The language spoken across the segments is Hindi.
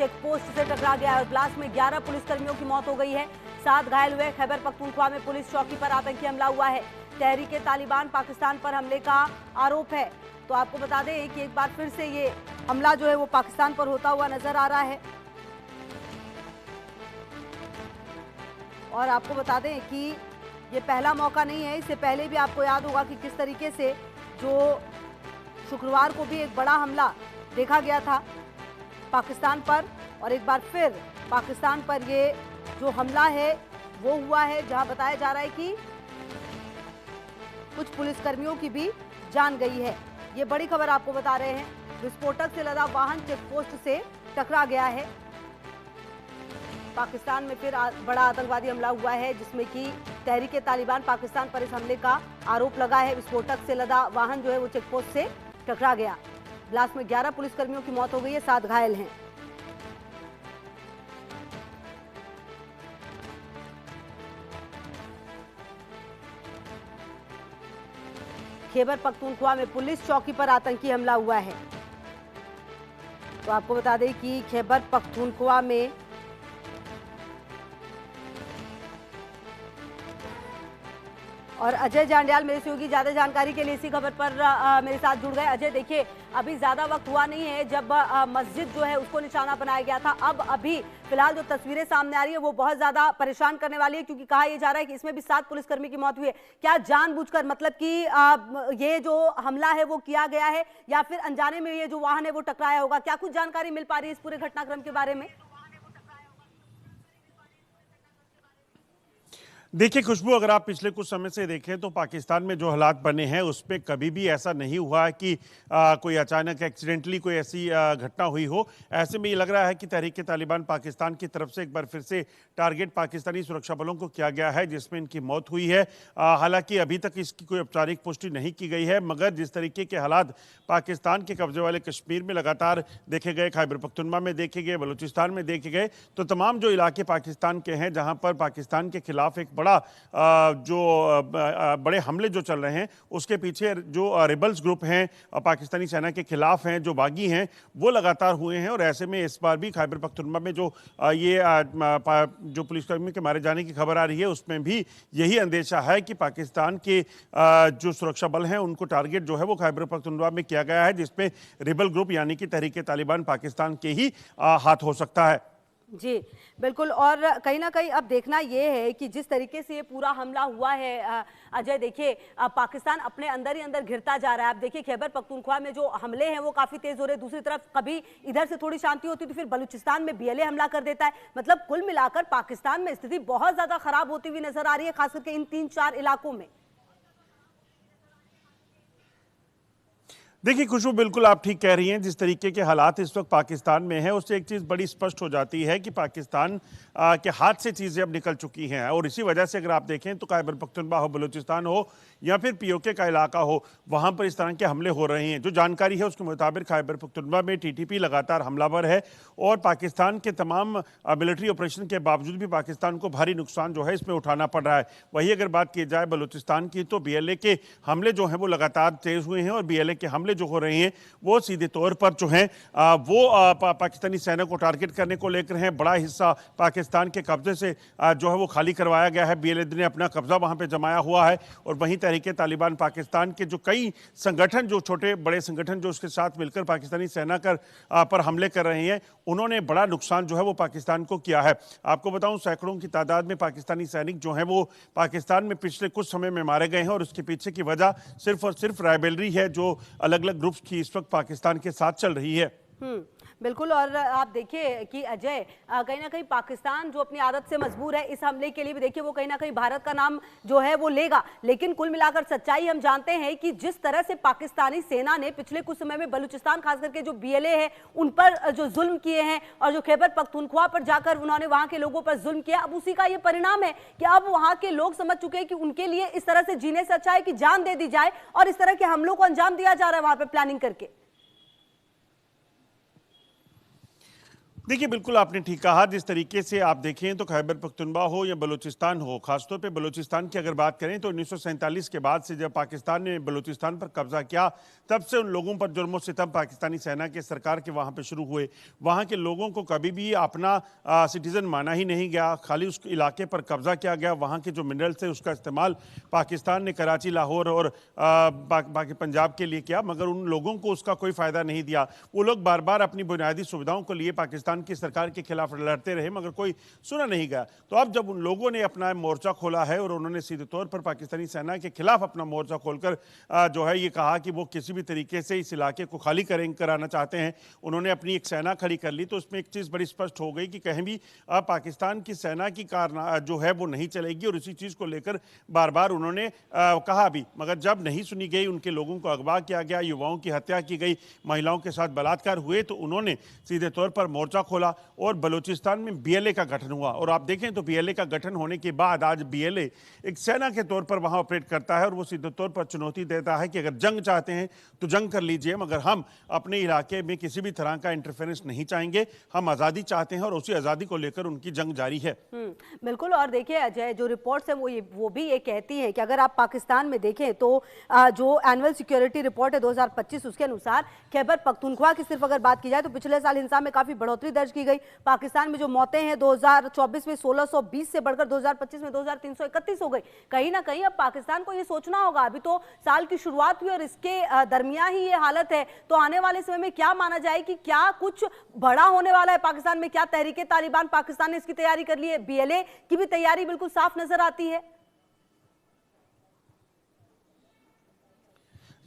चेक पोस्ट से टकरा गया है और ब्लास्ट में 11 पुलिसकर्मियों की मौत हो गई है, 7 घायल हुए। खैबर पख्तूनख्वा में पुलिस चौकी पर आतंकी हमला हुआ है। तहरीके तालिबान पाकिस्तान पर हमले का आरोप है। तो आपको बता दें कि एक बार फिर से ये हमला जो है वो पाकिस्तान पर होता हुआ नजर आ रहा है। और आपको बता दें कि ये पहला मौका नहीं है, इससे पहले भी आपको याद होगा कि किस तरीके से जो शुक्रवार को भी एक बड़ा हमला देखा गया था पाकिस्तान पर, और एक बार फिर पाकिस्तान पर ये जो हमला है वो हुआ है, जहां बताया जा रहा है कि कुछ पुलिसकर्मियों की भी जान गई है। ये बड़ी खबर आपको बता रहे हैं। विस्फोटक से लदा वाहन चेक पोस्ट से टकरा गया है। पाकिस्तान में फिर बड़ा आतंकवादी हमला हुआ है, जिसमें कि तहरीके तालिबान पाकिस्तान पर इस हमले का आरोप लगा है। विस्फोटक से लदा वाहन जो है वो चेक पोस्ट से टकरा गया। ब्लास्ट में 11 पुलिसकर्मियों की मौत हो गई है, 7 घायल हैं। खैबर पख्तूनख्वा में पुलिस चौकी पर आतंकी हमला हुआ है। तो आपको बता दें कि खैबर पख्तूनख्वा में और अजय जांडियाल मेरे सहयोगी ज्यादा जानकारी के लिए इसी खबर पर मेरे साथ जुड़ गए। अजय, देखिए अभी ज्यादा वक्त हुआ नहीं है जब मस्जिद जो है उसको निशाना बनाया गया था। अब अभी फिलहाल जो तस्वीरें सामने आ रही है वो बहुत ज्यादा परेशान करने वाली है, क्योंकि कहा यह जा रहा है कि इसमें भी 7 पुलिसकर्मी की मौत हुई है। क्या जानबूझकर, मतलब कि ये जो हमला है वो किया गया है या फिर अनजाने में ये जो वाहन है वो टकराया होगा? क्या कुछ जानकारी मिल पा रही है इस पूरे घटनाक्रम के बारे में? देखिए खुशबू, अगर आप पिछले कुछ समय से देखें तो पाकिस्तान में जो हालात बने हैं उस पर कभी भी ऐसा नहीं हुआ है कि कोई अचानक एक्सीडेंटली कोई ऐसी घटना हुई हो। ऐसे में ये लग रहा है कि तहरीक तालिबान पाकिस्तान की तरफ से एक बार फिर से टारगेट पाकिस्तानी सुरक्षा बलों को किया गया है, जिसमें इनकी मौत हुई है। हालांकि अभी तक इसकी कोई औपचारिक पुष्टि नहीं की गई है, मगर जिस तरीके के हालात पाकिस्तान के कब्जे वाले कश्मीर में लगातार देखे गए, खैबर पख्तूनख्वा में देखे गए, बलूचिस्तान में देखे गए, तो तमाम जो इलाके पाकिस्तान के हैं जहाँ पर पाकिस्तान के खिलाफ एक बड़ा बड़े हमले जो चल रहे हैं, उसके पीछे जो रिबल्स ग्रुप हैं पाकिस्तानी सेना के खिलाफ हैं, जो बागी हैं, वो लगातार हुए हैं। और ऐसे में इस बार भी खैबर पख्तूनख्वा में जो जो पुलिसकर्मी के मारे जाने की खबर आ रही है उसमें भी यही अंदेशा है कि पाकिस्तान के जो सुरक्षा बल हैं उनको टारगेट जो है वो खैबर पख्तूनख्वा में किया गया है, जिसमें रिबल ग्रुप यानी कि तहरीक तालिबान पाकिस्तान के ही हाथ हो सकता है। जी बिल्कुल। और कहीं ना कहीं अब देखना यह है कि जिस तरीके से ये पूरा हमला हुआ है अजय, देखिए पाकिस्तान अपने अंदर ही अंदर घिरता जा रहा है। आप देखिए खैबर पख्तूनख्वा में जो हमले हैं वो काफी तेज हो रहे हैं, दूसरी तरफ कभी इधर से थोड़ी शांति होती तो फिर बलूचिस्तान में बीएलए हमला कर देता है। मतलब कुल मिलाकर पाकिस्तान में स्थिति बहुत ज्यादा खराब होती हुई नजर आ रही है, खास करके इन 3-4 इलाकों में। देखिए खुशबू, बिल्कुल आप ठीक कह रही हैं। जिस तरीके के हालात इस वक्त पाकिस्तान में हैं उससे एक चीज़ बड़ी स्पष्ट हो जाती है कि पाकिस्तान के हाथ से चीज़ें अब निकल चुकी हैं। और इसी वजह से अगर आप देखें तो खैबर पख्तूनख्वा हो, बलूचिस्तान हो या फिर पीओके का इलाका हो, वहाँ पर इस तरह के हमले हो रहे हैं। जो जानकारी है उसके मुताबिक खैबर पख्तूनख्वा में टीटीपी लगातार हमलावर है और पाकिस्तान के तमाम मिलिट्री ऑपरेशन के बावजूद भी पाकिस्तान को भारी नुकसान जो है इसमें उठाना पड़ रहा है। वही अगर बात की जाए बलूचिस्तान की तो बीएलए के हमले जो हैं वो लगातार तेज हुए हैं और बीएलए के हमले जो हो रहे हैं वो सीधे तौर पर जो हैं वो पाकिस्तानी सेना को टारगेट करने को लेकर हैं। बड़ा हिस्सा पाकिस्तान के कब्जे से जो है वो खाली करवाया गया है, बीएलए ने अपना कब्जा वहां पे जमाया हुआ है। और वहीं तहरीके तालिबान पाकिस्तान के जो कई संगठन, जो छोटे बड़े संगठन जो उसके साथ मिलकर पाकिस्तानी सेना पर हमले कर रहे हैं, उन्होंने बड़ा नुकसान जो है वो पाकिस्तान को किया है। आपको बताऊं सैकड़ों की तादाद में पाकिस्तानी सैनिक जो हैं वो पाकिस्तान में पिछले कुछ समय में मारे गए हैं और उसके पीछे की वजह सिर्फ और सिर्फ राइवलरी है जो अलग अलग ग्रुप्स की इस वक्त पाकिस्तान के साथ चल रही है। बिल्कुल। और आप देखिए कि अजय कहीं ना कहीं पाकिस्तान जो अपनी आदत से मजबूर है, इस हमले के लिए भी देखिए वो कहीं ना कहीं भारत का नाम जो है वो लेगा। लेकिन कुल मिलाकर सच्चाई हम जानते हैं कि जिस तरह से पाकिस्तानी सेना ने पिछले कुछ समय में बलूचिस्तान खास करके जो बीएलए है उन पर जो जुल्म किए हैं और जो खैबर पख्तूनख्वा पर जाकर उन्होंने वहां के लोगों पर जुल्म किया, अब उसी का ये परिणाम है कि अब वहां के लोग समझ चुके हैं कि उनके लिए इस तरह से जीने से अच्छा है कि जान दे दी जाए और इस तरह के हमलों को अंजाम दिया जा रहा है वहां पर प्लानिंग करके। देखिए, बिल्कुल आपने ठीक कहा। जिस तरीके से आप देखें तो खैबर पख्तूनख्वा हो या बलूचिस्तान हो, खासतौर पे बलूचिस्तान की अगर बात करें तो 1947 के बाद से जब पाकिस्तान ने बलूचिस्तान पर कब्जा किया, तब से उन लोगों पर जुर्म सितम पाकिस्तानी सेना के सरकार के वहाँ पे शुरू हुए। वहाँ के लोगों को कभी भी अपना सिटीज़न माना ही नहीं गया, खाली उस इलाके पर कब्जा किया गया। वहाँ के जो मिनरल्स थे उसका इस्तेमाल पाकिस्तान ने कराची, लाहौर और बाकी पंजाब के लिए किया, मगर उन लोगों को उसका कोई फ़ायदा नहीं दिया। वो लोग बार बार अपनी बुनियादी सुविधाओं को लिए पाकिस्तान की सरकार के खिलाफ लड़ते रहे, मगर कोई सुना नहीं गया। तो अब जब उन लोगों ने अपना मोर्चा खोला है और उन्होंने सीधे तौर पर पाकिस्तानी सेना के खिलाफ अपना मोर्चा खोलकर जो है ये कहा कि वो किसी भी तरीके से इस इलाके को खाली कराना चाहते हैं, उन्होंने अपनी एक सेना खड़ी कर ली, तो उसमें एक चीज़ बड़ी स्पष्ट हो गई कि कहीं भी पाकिस्तान की सेना की कार जो है वो नहीं चलेगी। और इसी चीज़ को लेकर बार बार उन्होंने कहा भी, मगर जब नहीं सुनी गई, उनके लोगों को अगवा किया गया, युवाओं की हत्या की गई, महिलाओं के साथ बलात्कार हुए, तो उन्होंने सीधे तौर पर मोर्चा खोला और बलूचिस्तान में बीएलए का गठन हुआ। और आप देखें तो बीएलए का गठन होने के बाद आज बीएलए एक सेना के तौर पर वहां ऑपरेट करता है और वो सीधे तौर पर चुनौती देता है कि अगर जंग चाहते हैं तो जंग कर लीजिए, मगर हम अपने इलाके में किसी भी तरह का इंटरफेरेंस नहीं चाहेंगे, हम आज़ादी चाहते हैं और उसी आज़ादी को लेकर उनकी जंग जारी है। बिल्कुल। और देखिए अजय, जो रिपोर्ट्स है वो भी ये कहती हैं कि अगर आप पाकिस्तान में देखें तो जो एनुअल सिक्योरिटी रिपोर्ट है 2025, उसके अनुसार खैबर पख्तूनख्वा की सिर्फ अगर बात की जाए तो पिछले साल हिंसा में काफी बढ़ोतरी दर्ज की गई। पाकिस्तान में जो मौतें हैं 2024 में 1620 से बढ़कर 2025 में 2331 हो गई। कहीं ना कहीं अब पाकिस्तान को ये सोचना होगा, अभी तो साल की शुरुआत हुई और इसके दरमियान ही ये हालत है, तो आने वाले समय में क्या माना जाए कि क्या कुछ बड़ा होने वाला है पाकिस्तान में? क्या तहरीके तालिबान पाकिस्तान ने इसकी तैयारी कर ली है? बीएलए की भी तैयारी बिल्कुल साफ नजर आती है।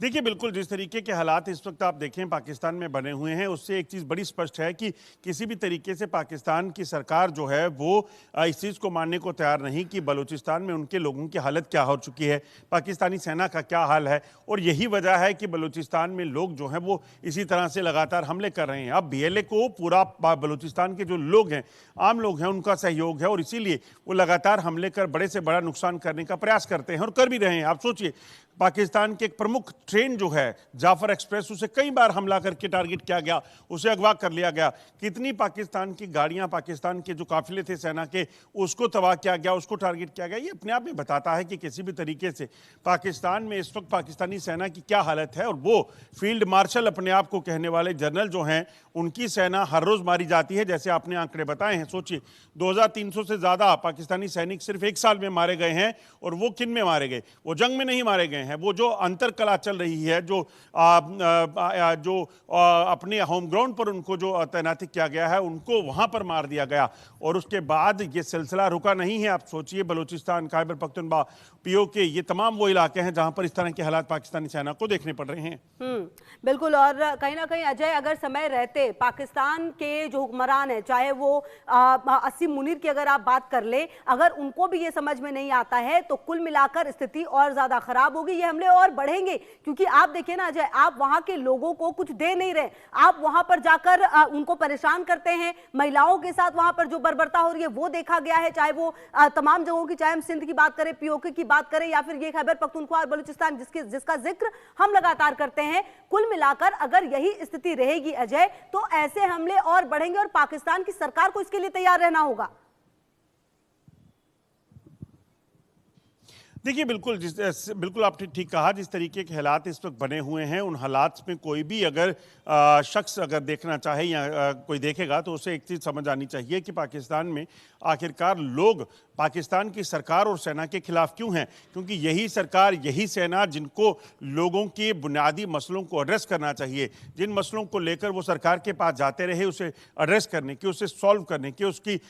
देखिए, बिल्कुल जिस तरीके के हालात इस वक्त आप देखें पाकिस्तान में बने हुए हैं, उससे एक चीज़ बड़ी स्पष्ट है कि किसी भी तरीके से पाकिस्तान की सरकार जो है वो इस चीज़ को मानने को तैयार नहीं कि बलूचिस्तान में उनके लोगों की हालत क्या हो चुकी है, पाकिस्तानी सेना का क्या हाल है। और यही वजह है कि बलूचिस्तान में लोग जो हैं वो इसी तरह से लगातार हमले कर रहे हैं। अब बीएलए को पूरा बलूचिस्तान के जो लोग हैं, आम लोग हैं, उनका सहयोग है और इसीलिए वो लगातार हमले कर बड़े से बड़ा नुकसान करने का प्रयास करते हैं और कर भी रहे हैं। आप सोचिए, पाकिस्तान के एक प्रमुख ट्रेन जो है जाफर एक्सप्रेस, उसे कई बार हमला करके टारगेट किया गया, उसे अगवा कर लिया गया। कितनी पाकिस्तान की गाड़ियां, पाकिस्तान के जो काफिले थे सेना के, उसको तबाह किया गया, उसको टारगेट किया गया। ये अपने आप में बताता है कि किसी भी तरीके से पाकिस्तान में इस वक्त पाकिस्तानी सेना की क्या हालत है। और वो फील्ड मार्शल अपने आप को कहने वाले जनरल जो हैं, उनकी सेना हर रोज मारी जाती है, जैसे आपने आंकड़े बताए हैं। सोचिए, 2300 से ज्यादा पाकिस्तानी सैनिक सिर्फ एक साल में मारे गए हैं। और वो किन में मारे गए? वो जंग में नहीं मारे गए हैं, वो जो अंतर कला चल रही है, जो अपने होम ग्राउंड पर उनको जो तैनाती किया गया है, उनको वहां पर मार दिया गया। और उसके बाद ये सिलसिला रुका नहीं है। आप सोचिए, बलूचिस्तान, खैबर पख्तूनख्वा, पीओके, ये तमाम वो इलाके हैं जहां पर इस तरह के हालात पाकिस्तानी सेना को देखने पड़ रहे हैं। बिल्कुल। और कहीं ना कहीं अजय, अगर समय रहते पाकिस्तान के जो हुक्मरान है, चाहे वो असीम मुनीर की अगर आप बात कर ले, अगर उनको भी ये समझ में नहीं आता है तो कुल मिलाकर स्थिति और ज्यादा खराब होगी, ये हमले और बढ़ेंगे। क्योंकि आप देखिए ना अजय, आप वहां के लोगों को कुछ दे नहीं रहे, आप वहां पर जाकर उनको परेशान करते हैं। महिलाओं के साथ वहां पर जो बर्बरता हो रही है वो देखा गया है, चाहे वो तमाम जगहों की, चाहे हम सिंध की बात करें, पीओके की बात करें, या फिर ये खैबर पख्तूनख्वा और बलूचिस्तान जिसका जिक्र हम लगातार करते हैं। कुल मिलाकर अगर यही स्थिति रहेगी अजय, तो ऐसे हमले और बढ़ेंगे और पाकिस्तान की सरकार को इसके लिए तैयार रहना होगा। देखिए, बिल्कुल आपने ठीक कहा। जिस तरीके के हालात इस वक्त बने हुए हैं, उन हालात में कोई भी अगर शख्स अगर देखना चाहे या कोई देखेगा तो उसे एक चीज़ समझ आनी चाहिए कि पाकिस्तान में आखिरकार लोग पाकिस्तान की सरकार और सेना के खिलाफ क्यों हैं। क्योंकि यही सरकार, यही सेना जिनको लोगों के बुनियादी मसलों को एड्रेस करना चाहिए, जिन मसलों को लेकर वो सरकार के पास जाते रहे, उसे एड्रेस करने की, उसे सॉल्व करने की, उसकी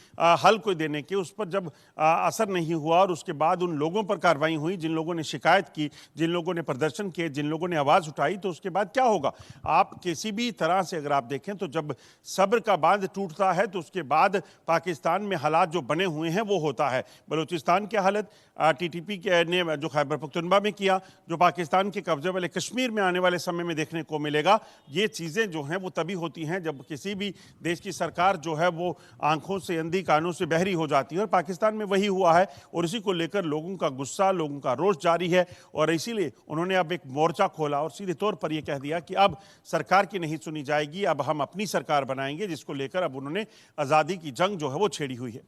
हल को देने की, उस पर जब असर नहीं हुआ और उसके बाद उन लोगों पर कार्रवाई हुई जिन लोगों ने शिकायत की, जिन लोगों ने प्रदर्शन किए, जिन लोगों ने आवाज़ उठाई, तो उसके बाद क्या होगा? आप किसी भी तरह से अगर आप देखें तो जब सब्र का बांध टूटता है तो उसके बाद पाकिस्तान में हालात जो बने हुए हैं वो होता है। बलूचिस्तान की हालत टीटीपी ने जो खैबर पख्तूनख्वा में किया, जो पाकिस्तान के कब्जे वाले कश्मीर में आने वाले समय में देखने को मिलेगा, ये चीज़ें जो हैं वो तभी होती हैं जब किसी भी देश की सरकार जो है वो आंखों से अंधी, कानों से बहरी हो जाती है। और पाकिस्तान में वही हुआ है और इसी को लेकर लोगों का गुस्सा, लोगों का रोष जारी है और इसीलिए उन्होंने अब एक मोर्चा खोला और सीधे तौर पर यह कह दिया कि अब सरकार की नहीं सुनी जाएगी, अब हम अपनी सरकार बनाएंगे, जिसको लेकर अब उन्होंने आज़ादी की जंग जो है वो छेड़ी हुई है।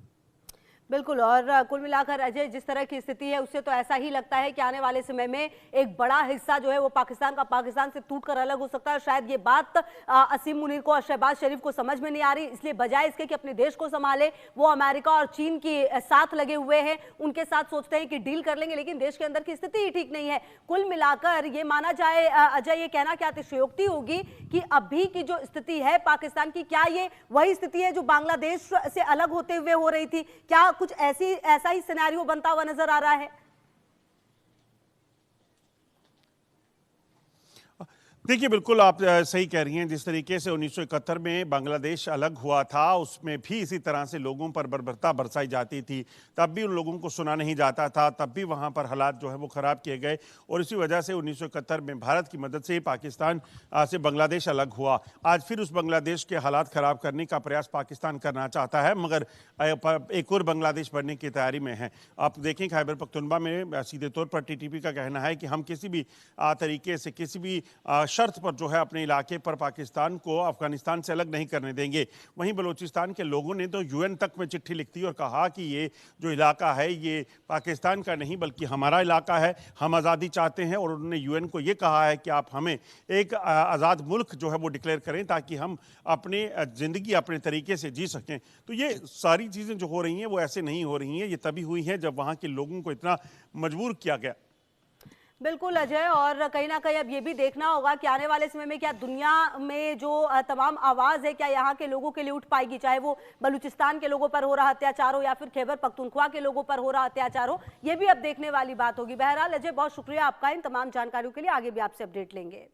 बिल्कुल। और कुल मिलाकर अजय, जिस तरह की स्थिति है उससे तो ऐसा ही लगता है कि आने वाले समय में एक बड़ा हिस्सा जो है वो पाकिस्तान से टूटकर अलग हो सकता है। शायद ये बात असीम मुनीर को और शहबाज शरीफ को समझ में नहीं आ रही, इसलिए बजाय इसके कि अपने देश को संभाले वो अमेरिका और चीन के साथ लगे हुए हैं, उनके साथ सोचते हैं कि डील कर लेंगे, लेकिन देश के अंदर की स्थिति ही ठीक नहीं है। कुल मिलाकर ये माना जाए अजय, ये कहना क्या अतिशयोक्ति होगी कि अभी की जो स्थिति है पाकिस्तान की, क्या ये वही स्थिति है जो बांग्लादेश से अलग होते हुए हो रही थी? क्या कुछ ऐसा ही सिनेरियो बनता हुआ नजर आ रहा है? देखिए, बिल्कुल आप सही कह रही हैं। जिस तरीके से 1971 में बांग्लादेश अलग हुआ था, उसमें भी इसी तरह से लोगों पर बर्बरता बरसाई जाती थी, तब भी उन लोगों को सुना नहीं जाता था, तब भी वहाँ पर हालात जो है वो ख़राब किए गए और इसी वजह से 1971 में भारत की मदद से पाकिस्तान से बांग्लादेश अलग हुआ। आज फिर उस बांग्लादेश के हालात ख़राब करने का प्रयास पाकिस्तान करना चाहता है, मगर एक और बांग्लादेश बनने की तैयारी में है। आप देखें, खैबर पख्तूनख्वा में सीधे तौर पर TTP का कहना है कि हम किसी भी तरीके से, किसी भी शर्त पर जो है अपने इलाके पर पाकिस्तान को अफगानिस्तान से अलग नहीं करने देंगे। वहीं बलूचिस्तान के लोगों ने तो UN तक में चिट्ठी लिख दी और कहा कि ये जो इलाका है ये पाकिस्तान का नहीं बल्कि हमारा इलाका है, हम आज़ादी चाहते हैं। और उन्होंने UN को ये कहा है कि आप हमें एक आज़ाद मुल्क जो है वो डिक्लेयर करें ताकि हम अपनी ज़िंदगी अपने तरीके से जी सकें। तो ये सारी चीज़ें जो हो रही हैं वो ऐसे नहीं हो रही हैं, ये तभी हुई हैं जब वहाँ के लोगों को इतना मजबूर किया गया। बिल्कुल अजय, और कहीं ना कहीं अब ये भी देखना होगा कि आने वाले समय में क्या दुनिया में जो तमाम आवाज़ है क्या यहाँ के लोगों के लिए उठ पाएगी, चाहे वो बलूचिस्तान के लोगों पर हो रहा अत्याचार हो या फिर खैबर पख्तूनख्वा के लोगों पर हो रहा अत्याचार हो, ये भी अब देखने वाली बात होगी। बहरहाल अजय, बहुत शुक्रिया आपका इन तमाम जानकारियों के लिए, आगे भी आपसे अपडेट लेंगे।